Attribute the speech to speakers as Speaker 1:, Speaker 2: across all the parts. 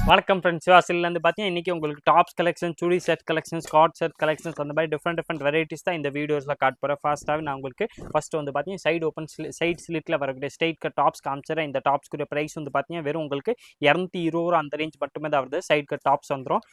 Speaker 1: வணக்கம் ஃப்ரெண்ட்ஸ், வாசிலேருந்து பார்த்தீங்கன்னா இன்றைக்கி உங்களுக்கு tops collection, chudi set collections, ஸ்காட் செட் கலெக்ஷன்ஸ் அந்த மாதிரி டிஃப்ரெண்ட் வெரைட்டிஸ் தான் இந்த வீடியோஸில் காட்ட போகிறேன். ஃபாஸ்ட்டாகவே நான் உங்களுக்கு ஃபஸ்ட்டு வந்து பார்த்தீங்கன்னா சைடு ஓப்பன் சைட் ஸ்லிட்டில் வரக்கூடிய ஸ்ட்ரெயிட் கட் டாப்ஸ் காமிச்சிடறேன். இந்த டாப்ஸ்க்குரிய ப்ரைஸ் வந்து பார்த்தீங்கன்னா வெறும் உங்களுக்கு 220 அந்த ரேஞ்ச் மட்டுமே தான் வருது. சைட் கட் டாப்ஸ் வந்துடும்.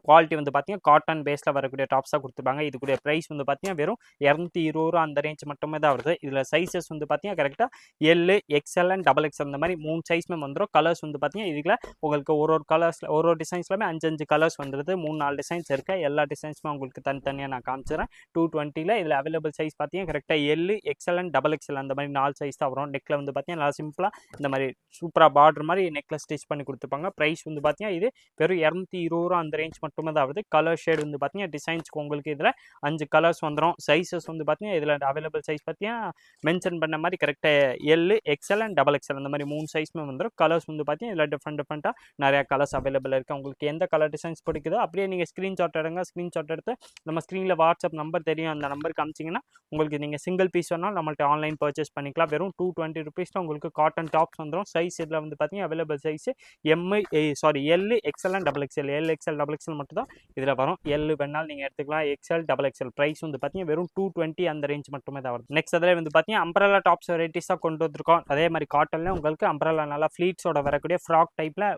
Speaker 1: குவாலிட்டி வந்து பார்த்தீங்கன்னா காட்டன் பேஸில் வரக்கூடிய டாப்ஸாக கொடுத்துருப்பாங்க. இதுக்குரிய ப்ரைஸ் வந்து பார்த்தீங்கன்னா வெறும் 220 அந்த ரேஞ்ச் மட்டுமே தான் வருது. இதில் சைஸஸ் வந்து பார்த்தீங்கன்னா கரெக்டாக L, XL and double XL அந்த மாதிரி 3 சைஸ்மே வந்துடும். கலர்ஸ் வந்து பார்த்தீங்கன்னா இதில் உங்களுக்கு ஒரு கலர்ஸில் ஒரு டிசைன்ஸ்லாமே 5 கலர்ஸ் வந்துடுது. 3-4 டிசைன்ஸ் இருக்குது. எல்லா டிசைன்ஸுமே உங்களுக்கு தனித்தனியாக நான் காமிச்சிடறேன். 220 இதில் அவைலபிள் சைஸ் பார்த்தீங்கன்னா கரெக்டாக L, XL and double XL அந்த மாதிரி 4 சைஸ் தான் வரும். நெக்கில் வந்து பார்த்தீங்கன்னா நல்லா சிம்பிளாக இந்த மாதிரி சூப்பராக பார்டர் மாதிரி நெக்கில் ஸ்டிச் பண்ணி கொடுத்துருப்பாங்க. ப்ரைஸ் வந்து பார்த்தீங்கன்னா இது வெறும் 220 அந்த ரேஞ்ச் மட்டுமே தான் வருது. கலர் ஷேட் வந்து பார்த்தீங்கன்னா டிசைன்ஸ்க்கு உங்களுக்கு இதில் 5 கலர்ஸ் வந்துடும். சைஸஸ் வந்து பார்த்தீங்கன்னா இதில் அவைலபிள் சைஸ் பார்த்தீங்கன்னா மென்ஷன் பண்ண மாதிரி கரெக்டாக L, XL and double XL அந்த மாதிரி 3 சைஸ்மே வந்துடும். கலர்ஸ் வந்து பார்த்தீங்கன்னா இதில் டிஃப்ரெண்ட்டாக நிறையா கலர்ஸ் அவைலபிள் இருக்குது. உங்களுக்கு எந்த கலர் டிசைன்ஸ் பிடிக்குதோ அப்படியே நீங்கள் ஸ்க்ரீன்ஷாட் எடுங்க. ஸ்க்ரீன்ஷாட் எடுத்து நம்ம ஸ்க்ரீனில் வாட்ஸ்அப் நம்பர் தெரியும், அந்த நம்பருக்கு அமிச்சிங்கன்னா உங்களுக்கு நீங்கள் சிங்கிள் பீஸ் வேணாலும் நம்மள்ட்ட ஆன்லைன் பர்ச்சேஸ் பண்ணிக்கலாம். வெறும் 220 ருபீஸில் உங்களுக்கு காட்டன் டாப்ஸ் வந்துடும். சைஸ் இதில் வந்து பார்த்தீங்கன்னா available size L, XL and double XL. L, XL, double XL மட்டும் தான் இதில் வரும். எல் வேணாலும் நீங்கள் எடுத்துக்கலாம். எக்ஸ்எல், டபுள் எக்ஸ்எல் ப்ரைஸ் வந்து பார்த்தீங்கன்னா வெறும் 220 அந்த ரேஞ்ச் மட்டுமே தான் வரும். நெக்ஸ்ட் அதில் வந்து பார்த்தீங்கன்னா அம்பரல்லா டாப்ஸ் வெரைட்டிஸாக கொண்டு வந்திருக்கோம். அதே மாதிரி காட்டனில் உங்களுக்கு அம்பரல்லா நல்லா ஃப்ளீட்ஸோட வரக்கூடிய ஃப்ராக் டைப்பில்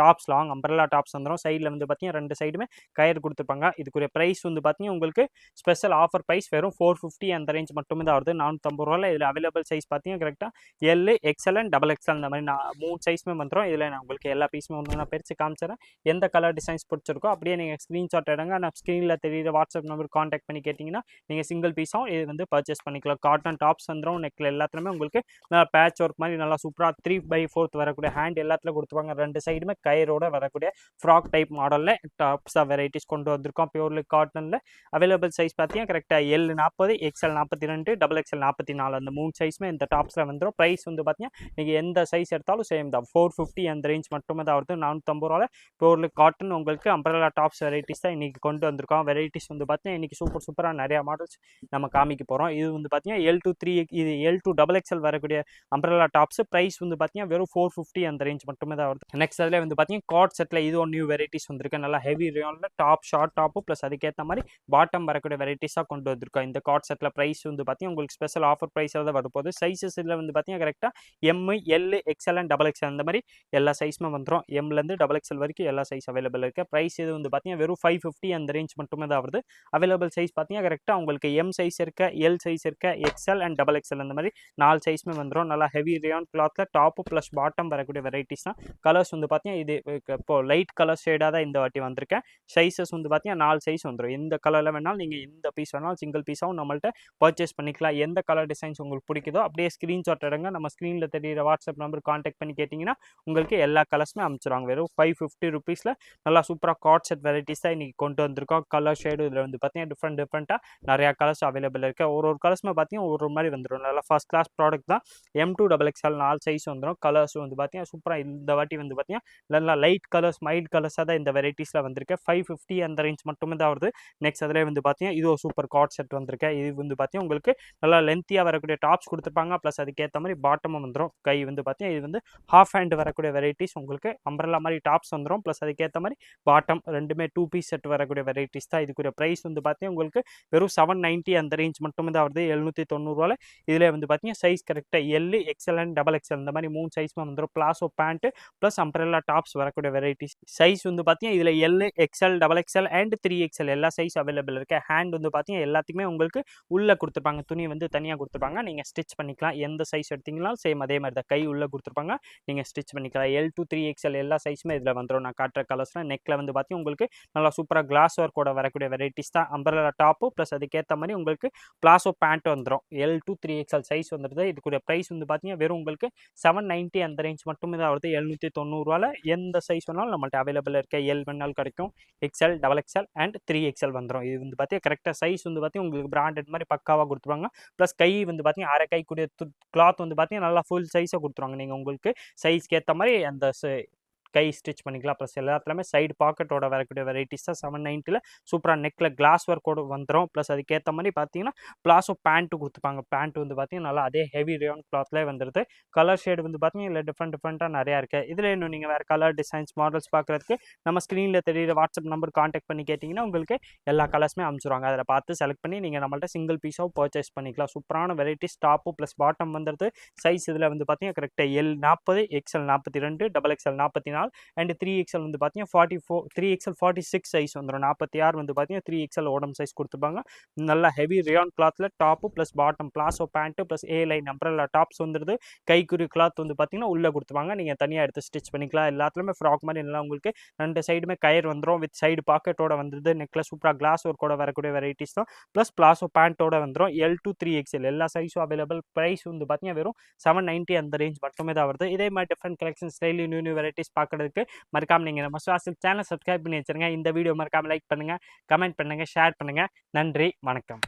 Speaker 1: டாப்ஸ், லாங் அம்பரல்லா டாப்ஸ் வந்துடும். சைடில் வந்து பார்த்தீங்கன்னா 2 சைடுமே கயிறு கொடுத்துருப்பாங்க. இதுக்குரிய ப்ரைஸ் வந்து பார்த்தீங்கன்னா உங்களுக்கு ஸ்பெஷல் ஆஃபர் ப்ரைஸ் வெறும் 450 அந்த ரேஞ்ச் மட்டுமே தான் வருது. 450 ரூபாயில் இதில் அவைலபிள் சைஸ் பார்த்தீங்கன்னா கரெக்டாக L, XL and double XL அந்த மாதிரி 3 சைஸ்மே வந்துடும். இதில் நான் உங்களுக்கு எல்லா பீஸுமே ஒன்று நான் பிரித்து காமிச்சிடறேன். எந்த கலர் டிசைன்ஸ் பிடிச்சிருக்கோ அப்படியே நீங்கள் ஸ்க்ரீன்ஷாட் எடுங்க. நான் ஸ்க்ரீனில் தெரியுற வாட்ஸ்அப் நம்பர் காண்டாக்ட் பண்ணி கேட்டிங்கன்னா நீங்கள் சிங்கிள் பீஸும் இது வந்து பர்ச்சேஸ் பண்ணிக்கலாம். காட்டன் டாப்ஸ் வந்துடும். நெக்கில் எல்லாத்துலேயுமே உங்களுக்கு நல்லா பேட்ச் ஒர்க் மாதிரி நல்லா சூப்பராக 3/4 வரக்கூடிய ஹேண்ட் எல்லாத்துலையும் கொடுத்துருவாங்க. 2 சைடுமே கயிறோட வரக்கூடிய ஃப்ராக் டைப் மாடலில் டாப்ஸாக வெரைட்டிஸ் கொண்டு வந்திருக்கோம். பியூர்லி காட்டனில் அவைலபிள் சைஸ் பார்த்தீங்கன்னா கரெக்டாக எல் 40, எக்ஸ்எல் 42, டபுள் எக்ஸ்எல் 44 அந்த 3 சைஸ்மே இந்த டாப்ஸில் வந்துடும். ப்ரைஸ் வந்து பார்த்தீங்கன்னா நீங்கள் எந்த சைஸ் எடுத்தாலும் சேம் தான். 450 அந்த ரேஞ்ச் மட்டுமே தான் வருது. 450 ரூபாயில் பியூர்லி காட்டன் உங்களுக்கு அம்பரல்லா டாப்ஸ் வெரைட்டிஸ் தான் இன்றைக்கி கொண்டு வந்திருக்கோம். வெரைட்டிஸ் வந்து பார்த்தீங்கன்னா இன்றைக்கி சூப்பராக நிறையா மாடல்ஸ் நம்ம காமிக்க போகிறோம். இது வந்து பார்த்தீங்கன்னா எல் டு 3, இது எல் டு டபுள் எக்ஸ்எல் வரக்கூடிய அம்பரல்லா டாப்ஸ். ப்ரைஸ் வந்து பார்த்தீங்கன்னா வெறும் 450 அந்த ரேஞ்ச் மட்டுமே தான் வருது. நெக்ஸ்ட் அதில் வந்து பார்த்தீங்கன்னா காட் செட்டில் இது ஒரு நியூ வெரைட்டிஸ் வந்திருக்கு. நல்லா ஹெவி ரேயானில் டாப், ஷார்ட் டாப்பு ப்ளஸ் அதுக்கேற்ற மாதிரி பாட்டம் வரக்கூடிய வெரைட்டிஸாக கொண்டு வந்திருக்கோம். இந்த காட் செட்டில் ப்ரைஸ் வந்து பார்த்தீங்கன்னா உங்களுக்கு ஸ்பெஷல் ஆஃபர் ப்ரைஸில் தான் வரப்போகுது. சைஸஸ் இதில் வந்து பார்த்தீங்கன்னா கரெக்டாக M, L, XL and double XL அந்த மாதிரி எல்லா சைஸுமே வந்துடும். எம்லேருந்து டபுள் எக்ஸ்எல் வரைக்கும் எல்லா சைஸ் அவைலபிள் இருக்குது. ப்ரைஸ் இது வந்து பார்த்தீங்கன்னா வெறும் 550 அந்த ரேஞ்ச் மட்டுமே தான் வருது. அவைலபிள் சைஸ் பார்த்தீங்கன்னா கரெக்டாக உங்களுக்கு எம் சைஸ் இருக்க, எல் சைஸ் இருக்க, எக்ஸ்எல் அண்ட் டபுள் எக்ஸ்எல் அந்த மாதிரி 4 சைஸுமே வந்துடும். நல்லா ஹெவி ரேயான் கிளாத்தில் டாப்பு ப்ளஸ் பாட்டம் வரக்கூடிய வெரைட்டிஸ் தான். கலர்ஸ் வந்து பார்த்தீங்கன்னா இது இப்போ லைட் கலர் ஷேடாக தான் இந்த வாட்டி வந்திருக்கேன். சைஸஸ் வந்து பார்த்தீங்கன்னா 4 சைஸ் வந்துடும். எந்த கலரில் வேணாலும் நீங்கள் எந்த பீஸ் வேணாலும் சிங்கிள் பீஸாகவும் நம்மள்ட்ட பர்ச்சேஸ் பண்ணிக்கலாம். எந்த கலர் டிசைன்ஸ் உங்களுக்கு பிடிக்குதோ அப்படியே ஸ்க்ரீன்ஷாட் எடுங்க. நம்ம ஸ்க்ரீனில் தெரியிற வாட்ஸ்அப் நம்பர் காண்டாக்ட் பண்ணி கேட்டிங்கன்னா உங்களுக்கு எல்லா கலர்ஸுமே அனுப்பிச்சிடுவாங்க. வெறும் 550 ருபீஸில் நல்லா சூப்பராக காட் செட் வெரைட்டிஸ் தான் இன்றைக்கி கொண்டு வந்திருக்கோம். கலர் ஷேடு இதில் வந்து பார்த்தீங்கன்னா டிஃப்ரெண்ட்டாக நிறையா கலர்ஸ் அவைலபிள் இருக்குது. ஒரு கலர்ஸுமே பார்த்தீங்கன்னா ஒரு மாதிரி வந்துடும். நல்லா ஃபஸ்ட் கிளாஸ் ப்ராடக்ட் தான். M to double XL 4 size வந்துடும். கலர்ஸ் வந்து பார்த்தீங்கன்னா சூப்பராக இந்த வாட்டி வந்து பார்த்தீங்கன்னா நல்லா லைட் கலர்ஸ், மைல்ட் கலர்ஸாக தான் இந்த வெரைட்டிஸில் வந்திருக்கு. 550 அந்த ரேஞ்ச் மட்டுமே தான் வருது. நெக்ஸ்ட் அதில் வந்து பார்த்தீங்கன்னா இது ஒரு சூப்பர் காட் செட் வந்திருக்கு. இது வந்து பார்த்தீங்கன்னா உங்களுக்கு நல்லா லென்த்தியாக வரக்கூடிய டாப்ஸ் கொடுத்துருப்பாங்க. ப்ளஸ் அதுக்கேற்ற மாதிரி பாட்டமும் வந்துடும். கை வந்து பார்த்தீங்கன்னா இது வந்து ஹாஃப் ஹேண்ட் வரக்கூடிய வெரைட்டிஸ் உங்களுக்கு அம்பரல்லா மாதிரி டாப்ஸ் வந்துடும். ப்ளஸ் அதுக்கேற்ற மாதிரி பாட்டம் ரெண்டுமே 2 பீஸ் செட் வரக்கூடிய வெரைட்டிஸ் தான். இதுக்குரிய ப்ரைஸ் வந்து பார்த்தீங்கன்னா உங்களுக்கு வெறும் 790 அந்த ரேஞ்ச் மட்டுமே தான் வருது. 790 ரூபாயில் இதில் வந்து பார்த்தீங்கன்னா சைஸ் கரெக்டாக L, XL and double XL இந்த மாதிரி 3 சைஸ்மே வந்துடும். Palazzo pant plus umbrella tops வரக்கூடிய வெரைட்டிஸ். சைஸ் வந்து பார்த்தீங்கன்னா இதில் L, XL, double XL and 3XL எல்லா சைஸ் அவைலபிள் இருக்குது. ஹேண்ட் வந்து பார்த்தீங்கன்னா எல்லாத்துக்குமே உங்களுக்கு உள்ளே கொடுத்துருப்பாங்க. துணி வந்து தனியாக கொடுத்துருப்பாங்க. நீங்கள் ஸ்டிச் பண்ணிக்கலாம். எந்த சைஸ் எடுத்தீங்கனாலும் சேம் அதே மாதிரி தான். கை உள்ளே கொடுத்துருப்பாங்க. நீங்கள் ஸ்டிச் பண்ணிக்கலாம். எல் டு 3XL எல்லா சைஸுமே இதில் வந்துடும். நான் காட்டுற கலர்ஸ்லாம் நெக்கில் வந்து பார்த்தீங்கன்னா உங்களுக்கு நல்லா சூப்பராக கிளாஸ் ஒர்க்கோட வரக்கூடிய வெரைட்டிஸ் தான். அம்பரல்லா டாப்பு ப்ளஸ் அதுக்கேற்ற மாதிரி உங்களுக்கு பிளாசோ பேண்ட் வந்துடும். எல் டு 3XL சைஸ் வந்துடுது. இதுக்குரிய ப்ரைஸ் வந்து பார்த்தீங்கன்னா வெறும் உங்களுக்கு 790 அந்த ரேஞ்ச் மட்டுமே தான் வருது. 790 ரூபாயில் எந்த சைஸ் வேணாலும் நம்மள்ட்ட அவைலபிள் இருக்க. எல் வேணாலும் கிடைக்கும். XL, double XL and 3XL வந்துடும். இது வந்து பார்த்தீங்கன்னா கரெக்டாக சைஸ் வந்து பார்த்தீங்கன்னா உங்களுக்கு பிராண்டட் மாதிரி பக்காவாக கொடுத்துருவாங்க. ப்ளஸ் கை வந்து பார்த்தீங்கன்னா அரை கை கூடிய கிளாத் வந்து பார்த்தீங்கன்னா நல்லா ஃபுல் சைஸாக கொடுத்துருவாங்க. நீங்கள் உங்களுக்கு சைஸ்க்கு ஏற்ற மாதிரி அந்த கை ஸ்டிச் பண்ணிக்கலாம். ப்ளஸ் எல்லாத்துலேயுமே சைடு பாக்கெட்டோட வரக்கூடிய வெரைட்டிஸ் தான் 790ல் சூப்பராக நெக்கில் கிளாஸ் ஒர்க்கோடு வந்துடும். ப்ளஸ் அதுக்கேற்ற மாதிரி பார்த்தீங்கன்னா பிளாஸோ பேண்ட்டு கொடுத்துப்பாங்க. பேண்ட் வந்து பார்த்தீங்கன்னா நல்லா அதே ஹெவி ரேயான் கிளாத்லேயே வந்துடுது. கலர் ஷேடு வந்து பார்த்தீங்கன்னா இல்லை டிஃப்ரெண்ட்டாக நிறையா இருக்குது. இதில் இன்னும் நீங்கள் வேறு கலர் டிசைன்ஸ் மாடல்ஸ் பார்க்குறதுக்கு நம்ம ஸ்க்ரீனில் தெரியுற வாட்ஸ்அப் நம்பர் கான்டாக்ட் பண்ணி கேட்டிங்கன்னா உங்களுக்கு எல்லா கலர்ஸுமே அனுப்பிச்சிடுவாங்க. அதில் பார்த்து செலக்ட் பண்ணி நீங்கள் நம்மள்ட்ட சிங்கிள் பீஸாக பர்ச்சேஸ் பண்ணிக்கலாம். சூப்பரான வெரைட்டிஸ் டாப்பு ப்ளஸ் பாட்டம் வந்துடுது. சைஸ் இதில் வந்து பார்த்தீங்கன்னா கரெக்டாக L 40, XL 42, XXL 44 and 3XL வந்து பார்த்தீங்கன்னா 44, 3XL 46 சைஸ் வந்துடும். 46 வந்து பார்த்தீங்கன்னா 3XL ஓடம் சைஸ் கொடுத்துப்பாங்க. நல்லா ஹெவி ரேயான் கிளாத்தில் top plus bottom palazzo pant plus A line umbrella tops வந்துடுது. கைக்குறி கிளாத் வந்து பார்த்தீங்கன்னா உள்ளே கொடுத்துப்பாங்க. நீங்கள் தனியாக எடுத்து ஸ்டிச் பண்ணிக்கலாம். எல்லாத்துலேயுமே ஃப்ராக் மாதிரி நல்லா உங்களுக்கு 2 சைடுமே கயிறு வந்துடும். வித் சைடு பாக்கெட்டோட வந்துடுது. நெக்கில் சூப்பராக கிளாஸ் ஒர்க்கோட வரக்கூடிய வெரைட்டிஸ் தான். ப்ளஸ் பிளாஸோ பேண்ட்டோட வந்துடும். L to 3XL எல்லா சைஸும் அவைலபிள். ப்ரைஸ் வந்து பார்த்தீங்கன்னா வெறும் 790 அந்த ரேஞ்ச் மட்டுமே தான் வருது. இதே மாதிரி different collection style new varieties பார்க்குறதுக்கு மறக்காம நீங்கள் நம்ம ஸ்வாசில் சேனல் சப்ஸ்கிரைப் பண்ணி வச்சுருங்க. இந்த வீடியோ மறக்காமல் லைக் பண்ணுங்கள், கமெண்ட் பண்ணுங்கள், ஷேர் பண்ணுங்கள். நன்றி, வணக்கம்.